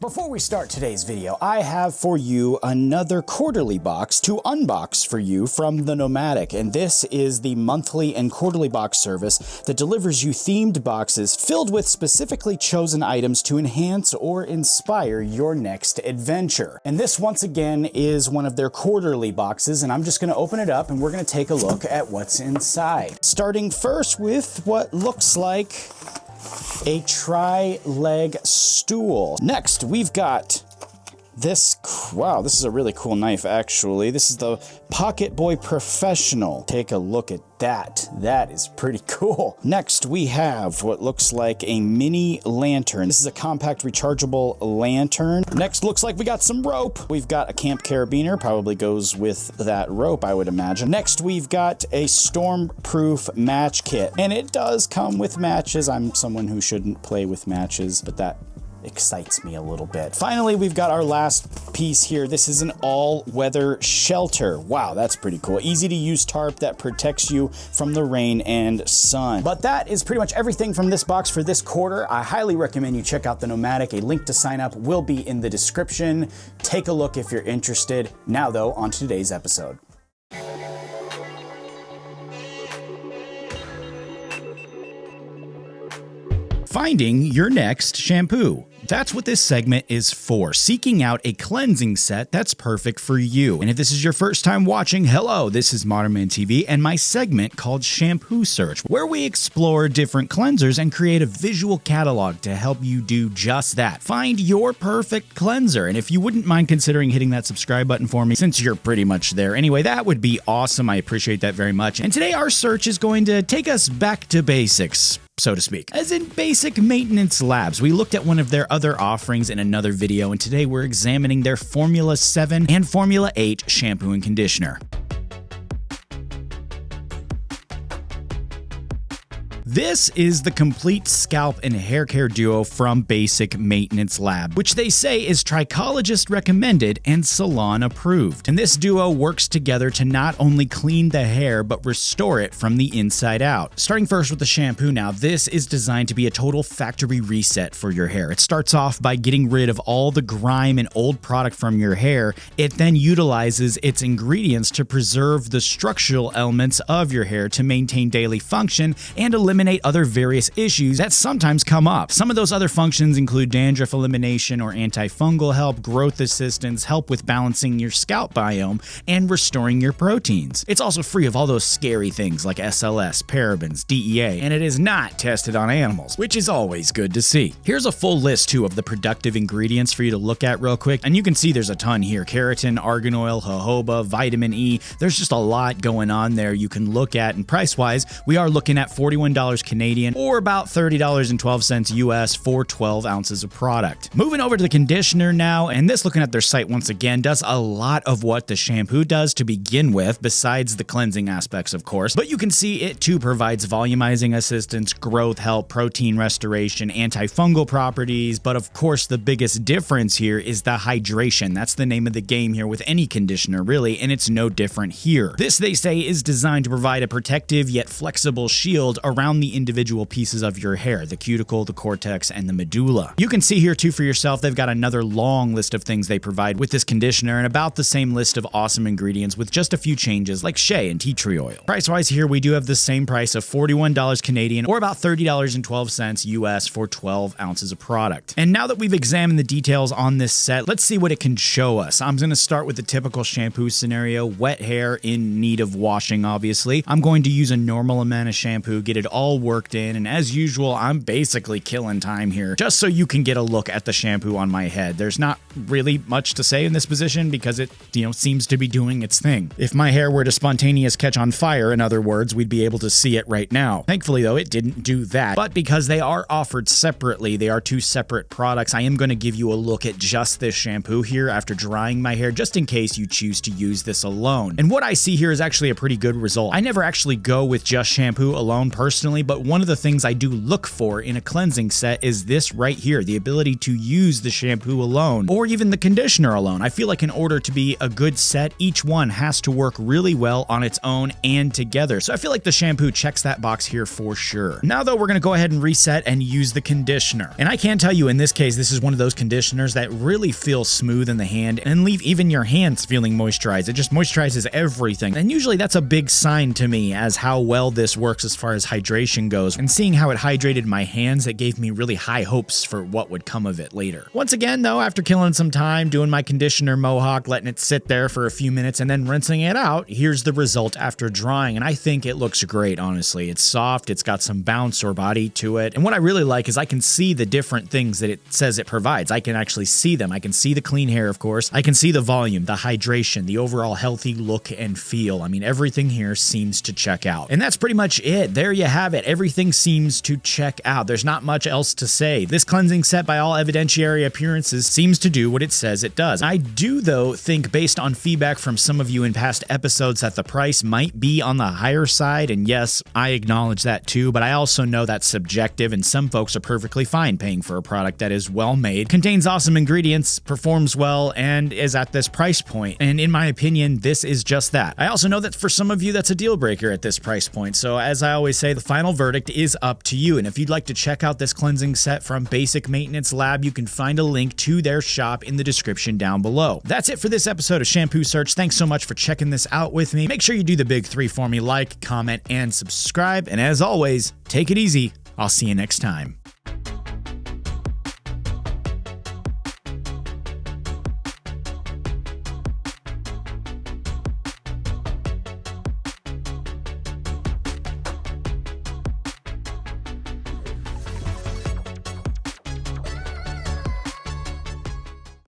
Before we start today's video, I have for you another quarterly box to unbox for you from the Nomadic, and this is the monthly and quarterly box service that delivers you themed boxes filled with specifically chosen items to enhance or inspire your next adventure. And this once again is one of their quarterly boxes, and I'm just going to open it up and we're going to take a look at what's inside. Starting first with what looks like a tri-leg stool. Next, we've got this, wow, this is a really cool knife actually. This is the Pocket Boy Professional. Take a look at that. That is pretty cool. Next, we have what looks like a mini lantern. This is a compact rechargeable lantern. Next, looks like we got some rope. We've got a camp carabiner, probably goes with that rope, I would imagine. Next, we've got a storm-proof match kit, and it does come with matches. I'm someone who shouldn't play with matches, but that excites me a little bit. Finally, we've got our last piece here. This is an all-weather shelter. Wow, that's pretty cool. Easy to use tarp that protects you from the rain and sun. But that is pretty much everything from this box for this quarter. I highly recommend you check out the Nomadic. A link to sign up will be in the description. Take a look if you're interested. Now though, on to today's episode. Finding your next shampoo. That's what this segment is for, seeking out a cleansing set that's perfect for you. And if this is your first time watching, hello, this is MMTV and my segment called Shampoo Search, where we explore different cleansers and create a visual catalog to help you do just that. Find your perfect cleanser. And if you wouldn't mind considering hitting that subscribe button for me, since you're pretty much there anyway, that would be awesome. I appreciate that very much. And today our search is going to take us back to basics, so to speak. As in basic maintenance labs. We looked at one of their other offerings in another video, and today we're examining their Formula 7 and Formula 8 shampoo and conditioner. This is the complete scalp and hair care duo from Basic Maintenance Lab, which they say is trichologist recommended and salon approved. And this duo works together to not only clean the hair, but restore it from the inside out. Starting first with the shampoo now, this is designed to be a total factory reset for your hair. It starts off by getting rid of all the grime and old product from your hair. It then utilizes its ingredients to preserve the structural elements of your hair to maintain daily function and eliminate other various issues that sometimes come up. Some of those other functions include dandruff elimination or antifungal help, growth assistance, help with balancing your scalp biome, and restoring your proteins. It's also free of all those scary things like SLS, parabens, DEA, and it is not tested on animals, which is always good to see. Here's a full list too of the productive ingredients for you to look at real quick, and you can see there's a ton here. Keratin, argan oil, jojoba, vitamin E. There's just a lot going on there you can look at, and price-wise, we are looking at $41 Canadian or about $30.12 US for 12 ounces of product. Moving over to the conditioner now, and this, looking at their site once again, does a lot of what the shampoo does to begin with, besides the cleansing aspects of course, but you can see it too provides volumizing assistance, growth help, protein restoration, antifungal properties, but of course the biggest difference here is the hydration. That's the name of the game here with any conditioner really, and it's no different here. This, they say, is designed to provide a protective yet flexible shield around the individual pieces of your hair, the cuticle, the cortex, and the medulla. You can see here too for yourself, they've got another long list of things they provide with this conditioner and about the same list of awesome ingredients with just a few changes like shea and tea tree oil. Price-wise here, we do have the same price of $41 Canadian or about $30.12 US for 12 ounces of product. And now that we've examined the details on this set, let's see what it can show us. I'm going to start with the typical shampoo scenario, wet hair in need of washing obviously. I'm going to use a normal amount of shampoo, get it all worked in, and as usual, I'm basically killing time here just so you can get a look at the shampoo on my head. There's not really much to say in this position because it, seems to be doing its thing. If my hair were to spontaneous catch on fire, in other words, we'd be able to see it right now. Thankfully though, it didn't do that. But because they are offered separately, they are two separate products, I am going to give you a look at just this shampoo here after drying my hair, just in case you choose to use this alone. And what I see here is actually a pretty good result. I never actually go with just shampoo alone personally, personally, but one of the things I do look for in a cleansing set is this right here, the ability to use the shampoo alone or even the conditioner alone. I feel like in order to be a good set, each one has to work really well on its own and together. So I feel like the shampoo checks that box here for sure. Now though, we're going to go ahead and reset and use the conditioner. And I can tell you in this case, this is one of those conditioners that really feels smooth in the hand and leave even your hands feeling moisturized. It just moisturizes everything. And usually that's a big sign to me as how well this works as far as hydration goes. And seeing how it hydrated my hands, it gave me really high hopes for what would come of it later. Once again though, after killing some time doing my conditioner mohawk, letting it sit there for a few minutes and then rinsing it out, here's the result after drying. And I think it looks great, honestly. It's soft, it's got some bounce or body to it. And what I really like is I can see the different things that it says it provides. I can actually see them. I can see the clean hair, of course. I can see the volume, the hydration, the overall healthy look and feel. I mean, everything here seems to check out. And that's pretty much it. There you have it. Everything seems to check out. There's not much else to say. This cleansing set, by all evidentiary appearances, seems to do what it says it does. I do, though, think based on feedback from some of you in past episodes that the price might be on the higher side. And yes, I acknowledge that too, but I also know that's subjective and some folks are perfectly fine paying for a product that is well made, contains awesome ingredients, performs well, and is at this price point. And in my opinion, this is just that. I also know that for some of you, that's a deal breaker at this price point. So as I always say, the final verdict is up to you. And if you'd like to check out this cleansing set from Basic Maintenance Lab, you can find a link to their shop in the description down below. That's it for this episode of Shampoo Search. Thanks so much for checking this out with me. Make sure you do the big three for me: like, comment, and subscribe. And as always, take it easy. I'll see you next time.